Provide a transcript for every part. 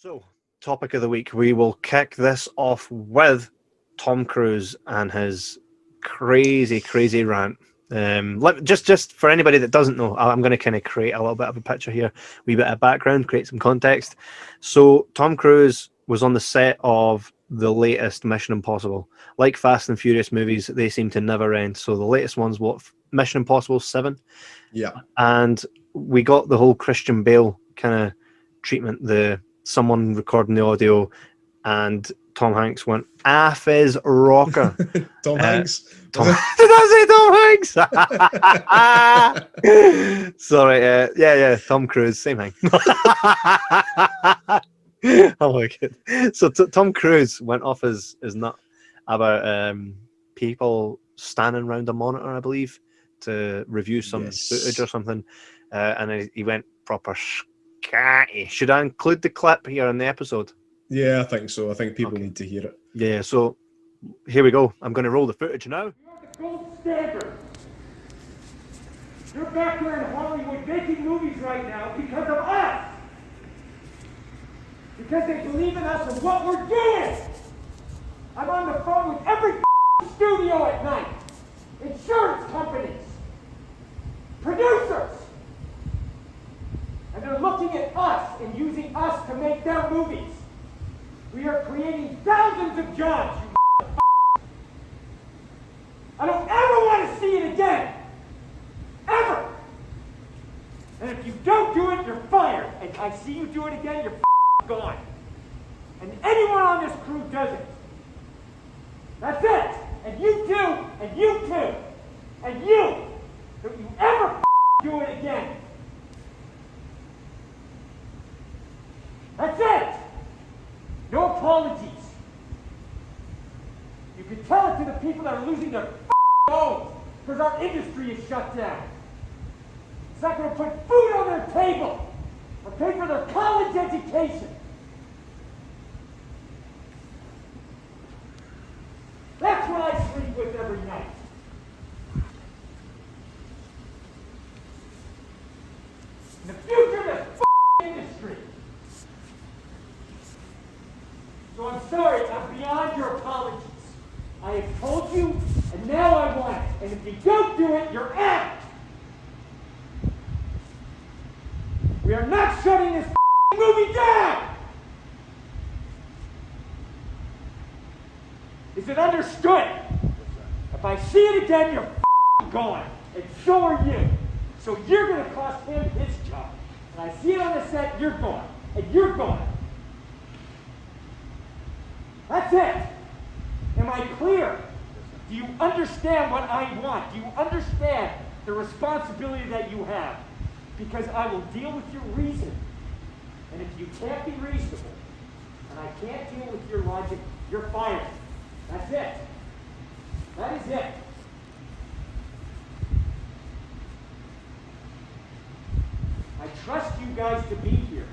So, topic of the week. We will kick this off with Tom Cruise and his crazy, crazy rant. Just for anybody that doesn't know, I'm going to kind of create a little bit of a picture here, wee bit of background, create some context. So, Tom Cruise was on the set of the latest Mission Impossible. Like Fast and Furious movies, they seem to never end. So, the latest one's Mission Impossible 7. Yeah. And we got the whole Christian Bale kind of treatment, the someone recording the audio, and Tom Hanks went "Aff is rocker." Tom Hanks. Tom, did I say Tom Hanks? Sorry, yeah, Tom Cruise, same thing. Oh my god! So Tom Cruise went off his nut about people standing around a monitor, I believe, to review some footage or something, and he went proper scatty. Should I include the clip here in the episode? Yeah, I think so. I think people need to hear it. Yeah, so here we go. I'm going to roll the footage now. You're the gold standard. You're back there in Hollywood making movies right now because of us. Because they believe in us and what we're doing. I'm on the phone with every studio at night. Insurance companies. Producers. And they're looking at us and using us to make their movies. We are creating thousands of jobs, you I don't ever want to see it again. Ever. And if you don't do it, you're fired. And I see you do it again, you're gone. And anyone on this crew does it. That's it. And you too, and you too, and you. Don't you ever do it again. That's it. No apologies. You can tell it to the people that are losing their homes because our industry is shut down. It's not going to put food on their table or pay for their college education. That's what I sleep with every night. In the future of this industry. So I'm sorry, I'm beyond your apologies. I have told you, and now I want it. And if you don't do it, you're out. We are not shutting this movie down. Is it understood? If I see it again, you're gone. And so are you. So you're going to cost him his job. And I see it on the set, you're gone. And you're gone. That's it. Am I clear? Do you understand what I want? Do you understand the responsibility that you have? Because I will deal with your reason. And if you can't be reasonable, and I can't deal with your logic, you're fired. That's it. That is it. I trust you guys to be here.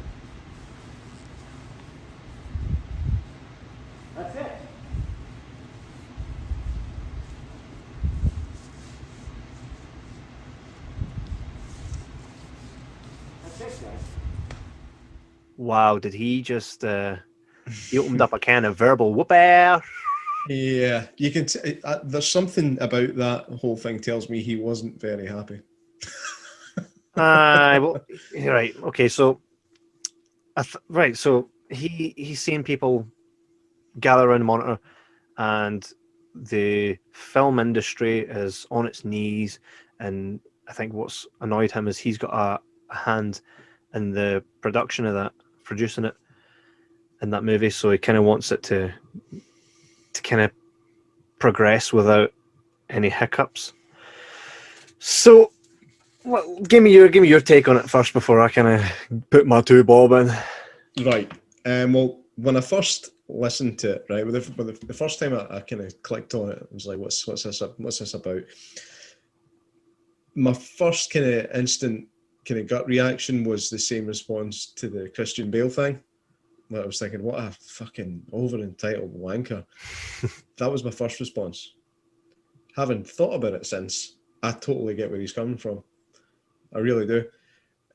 That's it. That's it, guys. Wow, did he just he opened up a can of verbal whoop-ass? Yeah, you can. There's something about that whole thing tells me he wasn't very happy. Well, right, okay, so right, so he's seeing people gather around the monitor, and the film industry is on its knees. And I think what's annoyed him is he's got a hand in the production of that, producing it in that movie. So he kind of wants it to kind of progress without any hiccups. So, well, give me your take on it first before I kind of put my two bob in. Right. Well, when I first listened to it, right, the first time I kind of clicked on it, I was like, what's this about? My first kind of instant kind of gut reaction was the same response to the Christian Bale thing. I was thinking, what a fucking over-entitled wanker. That was my first response. Having thought about it since, I totally get where he's coming from. I really do.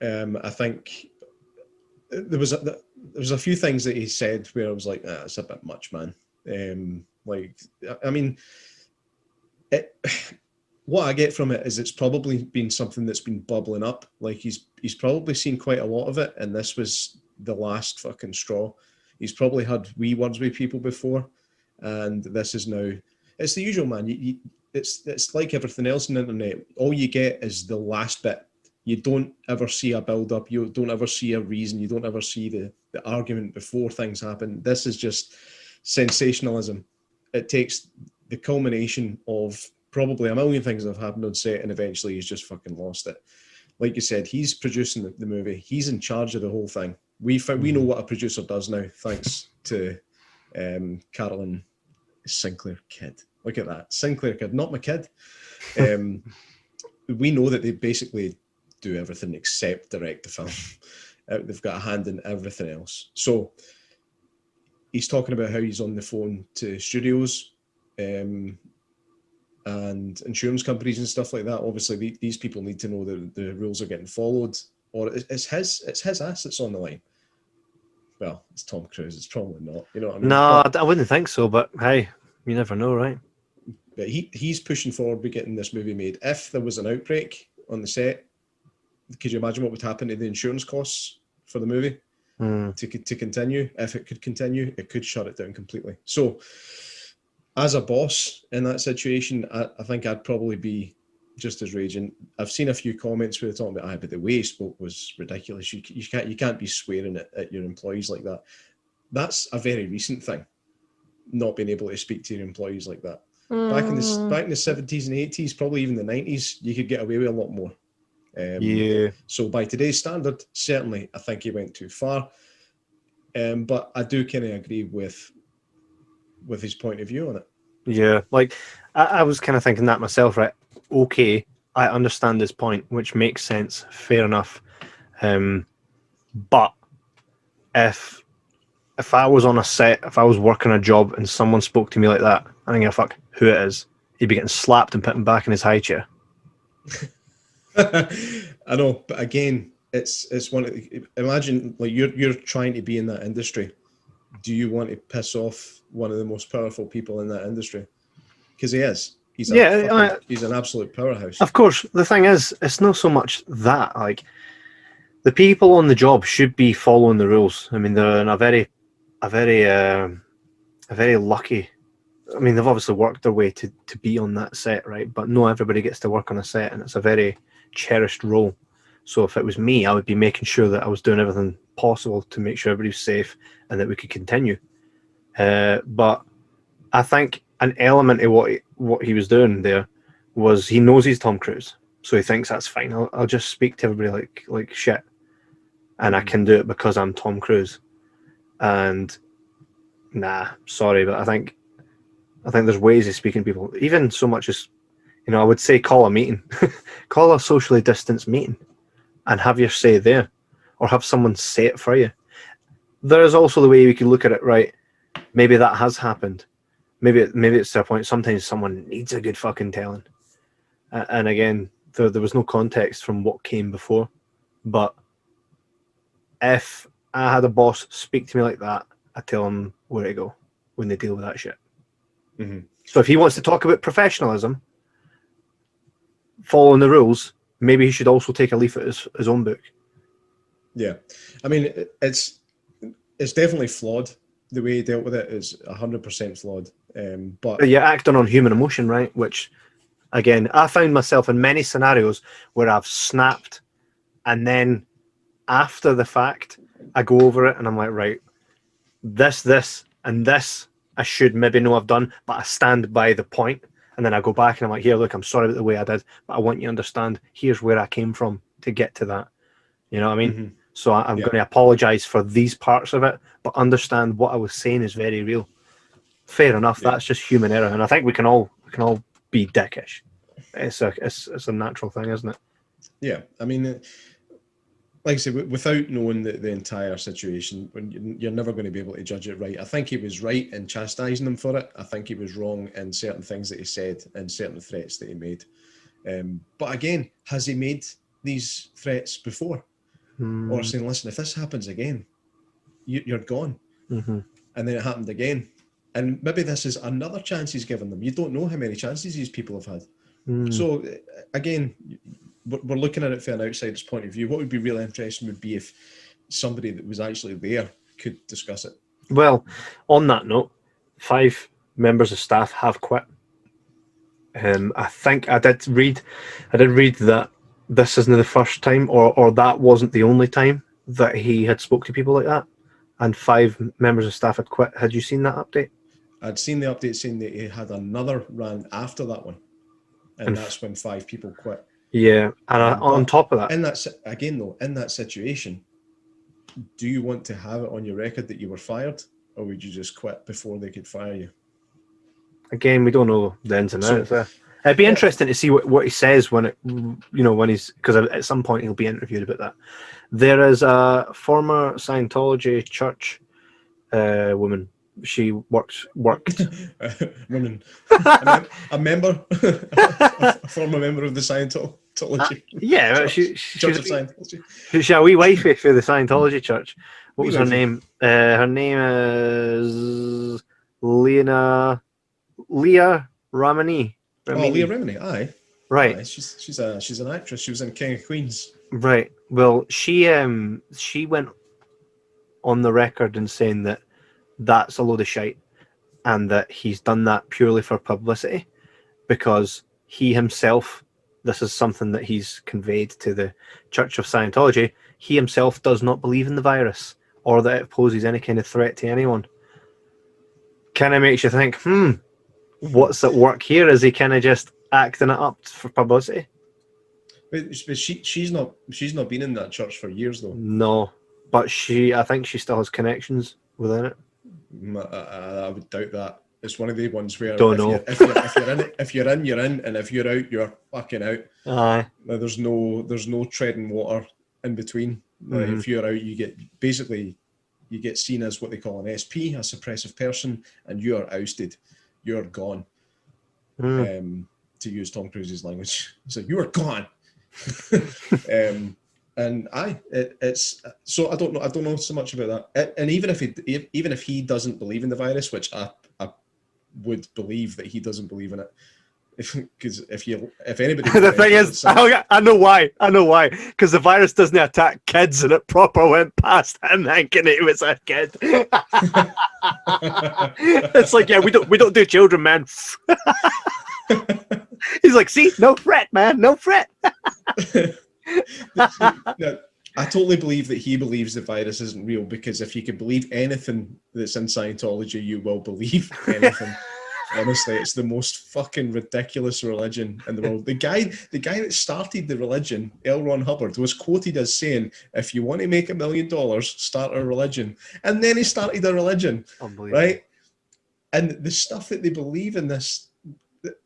I think there was a few things that he said where I was like, it's a bit much, man. Like, I mean, what I get from it is it's probably been something that's been bubbling up. Like he's probably seen quite a lot of it, and this was the last fucking straw. He's probably had wee words with people before, and this is now. It's the usual, man. It's like everything else on the internet. All you get is the last bit. You don't ever see a build up. You don't ever see a reason. You don't ever see the argument before things happen. This is just sensationalism. It takes the culmination of probably a million things that have happened on set, and eventually he's just fucking lost it. Like you said, he's producing the movie. He's in charge of the whole thing. We know what a producer does now, thanks to Carolyn Sinclair Kidd. Look at that, Sinclair Kidd, not my kid. We know that they basically do everything except direct the film. They've got a hand in everything else. So he's talking about how he's on the phone to studios and insurance companies and stuff like that. Obviously, these people need to know that the rules are getting followed, or it's his assets on the line. Well, it's Tom Cruise. It's probably not. You know what I mean? No, I wouldn't think so. But hey, you never know, right? But he's pushing forward with getting this movie made. If there was an outbreak on the set, could you imagine what would happen to the insurance costs for the movie to continue? If it could continue, it could shut it down completely. So, as a boss in that situation, I think I'd probably be just as raging. I've seen a few comments where they're talking about, but the way he spoke was ridiculous. You can't be swearing at your employees like that. That's a very recent thing, not being able to speak to your employees like that. Back in the 70s and 80s, probably even the 90s, you could get away with a lot more. Yeah. So by today's standard, certainly I think he went too far. But I do kind of agree with his point of view on it. Yeah, like I was kind of thinking that myself, right? Okay, I understand this point, which makes sense. Fair enough. But if I was on a set, if I was working a job and someone spoke to me like that, I don't give a fuck who it is, he'd be getting slapped and put back in his high chair. I know, but again, it's one. Imagine like you're trying to be in that industry. Do you want to piss off one of the most powerful people in that industry? Because he is. He's an absolute powerhouse. Of course, the thing is, it's not so much that. Like, the people on the job should be following the rules. I mean, they're in a very lucky. I mean, they've obviously worked their way to be on that set, right? But not everybody gets to work on a set, and it's a very cherished role. So if it was me, I would be making sure that I was doing everything possible to make sure everybody was safe and that we could continue. But I think an element of what he was doing there was he knows he's Tom Cruise, so he thinks that's fine. I'll just speak to everybody like shit, and I can do it because I'm Tom Cruise. And nah, sorry, but I think there's ways of speaking to people, even so much as, you know, I would say call a meeting, call a socially distanced meeting, and have your say there, or have someone say it for you. There is also the way we could look at it, right? Maybe that has happened. Maybe it's to a point. Sometimes someone needs a good fucking telling. And again, there was no context from what came before. But if I had a boss speak to me like that, I tell him where to go when they deal with that shit. Mm-hmm. So if he wants to talk about professionalism, following the rules, maybe he should also take a leaf at his own book. Yeah, I mean, it's definitely flawed. The way he dealt with it is 100% flawed. But you're acting on human emotion, right? Which, again, I found myself in many scenarios where I've snapped, and then after the fact, I go over it and I'm like, right, this, and this I should maybe know I've done, but I stand by the point. And then I go back and I'm like, here, look, I'm sorry about the way I did, but I want you to understand, here's where I came from to get to that. You know what I mean? Mm-hmm. So I'm going to apologize for these parts of it, but understand what I was saying is very real. Fair enough. Yeah. That's just human error. And I think we can all be dickish. It's a natural thing, isn't it? Yeah. I mean, like I said, without knowing the entire situation, when you're never going to be able to judge it right. I think he was right in chastising him for it. I think he was wrong in certain things that he said and certain threats that he made. But again, has he made these threats before? or saying, listen, if this happens again, you're gone. Mm-hmm. And then it happened again. And maybe this is another chance he's given them. You don't know how many chances these people have had. So again, we're looking at it from an outsider's point of view. What would be really interesting would be if somebody that was actually there could discuss it. Well, on that note, 5 members of staff have quit. I think I did read that this isn't the first time, or that wasn't the only time that he had spoke to people like that, and 5 members of staff had quit. Had you seen that update? I'd seen the update saying that he had another rant after that one, and that's when 5 people quit. Yeah, and on top of that, in that situation, do you want to have it on your record that you were fired, or would you just quit before they could fire you? Again, we don't know the ins and outs there. It'd be interesting to see what he says when he's, because at some point he'll be interviewed about that. There is a former Scientology church woman. She worked. Woman, a member, a former member of the Scientology. Yeah, Church of Scientology. She's a wee wifey for the Scientology church. What was her name? Her name is Leah Ramani. Oh, Leah Remini, aye. Right. Aye, she's an actress. She was in King of Queens. Right. Well, she went on the record and saying that that's a load of shite, and that he's done that purely for publicity, because he himself, this is something that he's conveyed to the Church of Scientology, he himself does not believe in the virus or that it poses any kind of threat to anyone. Kind of makes you think, what's at work here? Is he kind of just acting it up for publicity? But she's not been in that church for years though. No, but I think she still has connections within it. I would doubt that. It's one of the ones where if you're in, you're in, and if you're out, you're fucking out. Aye. There's no treading water in between. If you're out, you get seen as what they call an SP, a suppressive person, and you are ousted. You're gone. To use Tom Cruise's language, so you are gone. And it's so I don't know so much about that. And even if he doesn't believe in the virus, which I would believe that he doesn't believe in it, because if anybody the thing is, I know why, because the virus doesn't attack kids, and it proper went past him thinking it was a kid. It's like, yeah, we don't do children, man. He's like, see, no threat, man, no threat. No, I totally believe that he believes the virus isn't real, because if you can believe anything that's in Scientology, you will believe anything. Honestly, it's the most fucking ridiculous religion in the world. The guy that started the religion, L. Ron Hubbard, was quoted as saying, "If you want to make $1 million, start a religion." And then he started a religion, right? And the stuff that they believe in this,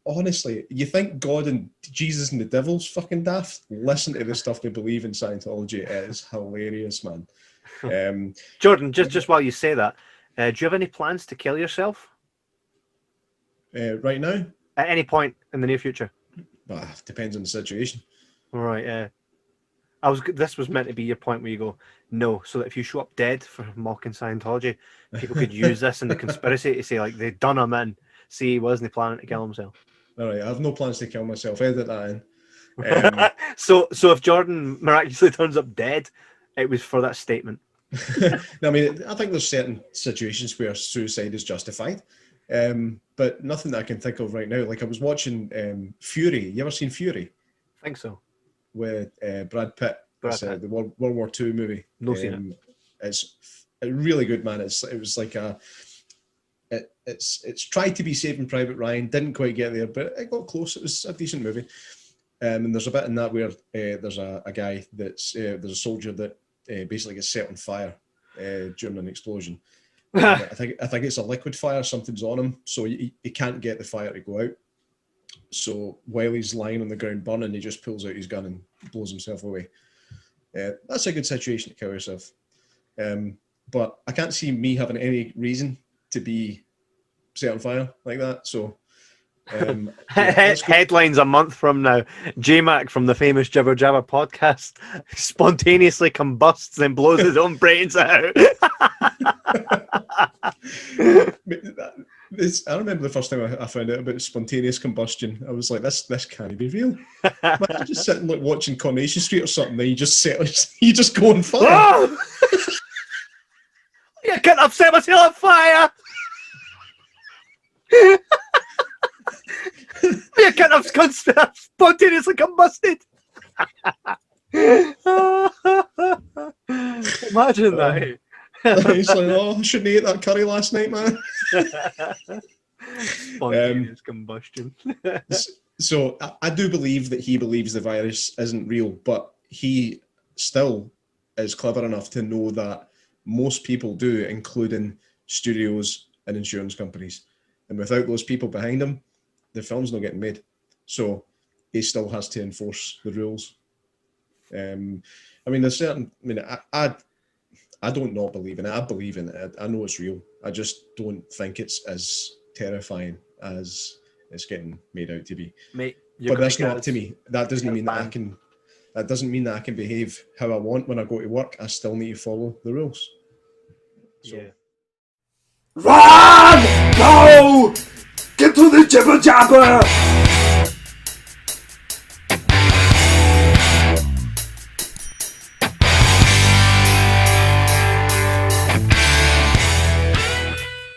honestly, you think God and Jesus and the devil's fucking daft? Listen to the stuff they believe in Scientology. It is hilarious, man. Jordan, just while you say that, do you have any plans to kill yourself? Right now? At any point in the near future? Depends on the situation. Right, yeah. This was meant to be your point where you go, no, so that if you show up dead for mocking Scientology, people could use this in the conspiracy to say, like, they'd done him in. See, he wasn't planning to kill himself. All right, I have no plans to kill myself. Edit that in. So if Jordan miraculously turns up dead, it was for that statement. No, I mean, I think there's certain situations where suicide is justified, but nothing that I can think of right now. Like, I was watching Fury. You ever seen Fury? I think so. With Brad Pitt. The World War II movie. No, seen it. It's really good, man. It was like it's tried to be Saving Private Ryan, didn't quite get there, but it got close. It was a decent movie. And there's a bit in that where there's a guy there's a soldier that basically gets set on fire during an explosion. I think it's a liquid fire. Something's on him, so he can't get the fire to go out. So while he's lying on the ground burning, he just pulls out his gun and blows himself away. That's a good situation to kill yourself. But I can't see me having any reason to be set on fire like that. So Let's go. Headlines a month from now. J-Mac from the famous Jibber Jabber podcast spontaneously combusts, then blows his own brains out. I remember the first time I found out about spontaneous combustion. I was like, this can't be real. Imagine just sitting like watching Coronation Street or something, and you just go on fire. Oh! You can't upset myself on fire! You can't have spontaneously combusted! Imagine that. He's like, oh, I shouldn't have ate that curry last night, man. Spontaneous combustion. So I do believe that he believes the virus isn't real, but he still is clever enough to know that most people do, including studios and insurance companies. And without those people behind him, the film's not getting made. So he still has to enforce the rules. I mean, there's certain. I mean, I don't not believe in it. I believe in it. I know it's real. I just don't think it's as terrifying as it's getting made out to be. Mate, but that's not up to me. That doesn't mean that I can. That doesn't mean that I can behave how I want when I go to work. I still need to follow the rules. So. Yeah. Run! Go! Get to the Jibber Jabber!